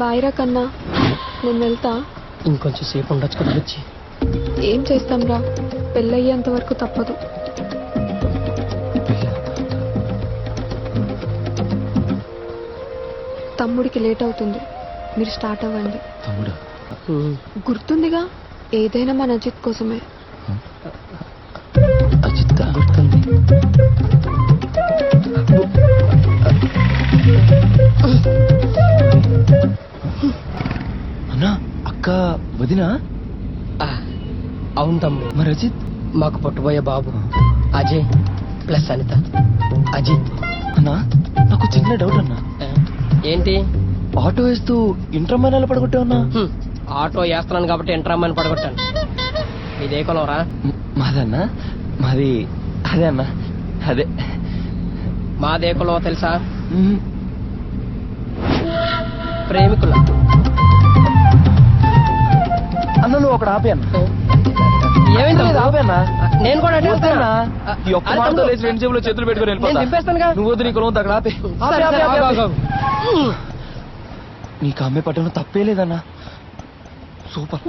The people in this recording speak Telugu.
బాయ్రా కన్నా, నేను వెళ్తా. ఇంకొంచెం సేపు ఉండొచ్చు కదా వచ్చి. ఏం చేస్తాంరా, పెళ్ళయ్యేంత వరకు తప్పదు. తమ్ముడికి లేట్ అవుతుంది, మీరు స్టార్ట్ అవ్వండి. తమ్ముడు గుర్తుందిగా, ఏదైనా మన అజిత్ కోసమే. అజిత్ గుర్తుంది. అన్నా, అక్క, వదినా? అవును తమ్ముడు. మరి అజిత్? మాకు పుట్టబోయే బాబు అజయ్ ప్లస్ అనిత. అజిత్. అన్నా, నాకు చిన్న డౌట్ అన్నా. ఏంటి? ఆటో వేస్తూ ఇంటర్ మైనాలు పడగొట్టావు అన్నా. ఆటో వేస్తున్నాను కాబట్టి ఎంట్రామ్మని పడగొట్టాను. ఇదే కొలవరా? మాదన్నా, మాది అదే అన్నా, అదే. మాదే కొలవ తెలుసా? మ్మ్. ప్రేమికుల. అన్న నువ్వు ఒకటి ఆపే అన్న. ఏమైంది? ఆపే అన్న. నేను కూడా అటే వద్దన్నా. వస్తున్నా. ఈ ఒక్క మాటతో లేచి రెండు జేబులో చేతులు పెట్టుకుని నేను వెళ్ళిపోతా. దింపేస్తానుగా. నువ్వు వద్దు, నీ కులం అక్కడ ఆపే. సరే, సరే, ఆగు, ఆగు, ఆగు. నీకు అమ్మే పట్టణం తప్పే లేదన్నా. సూపర్.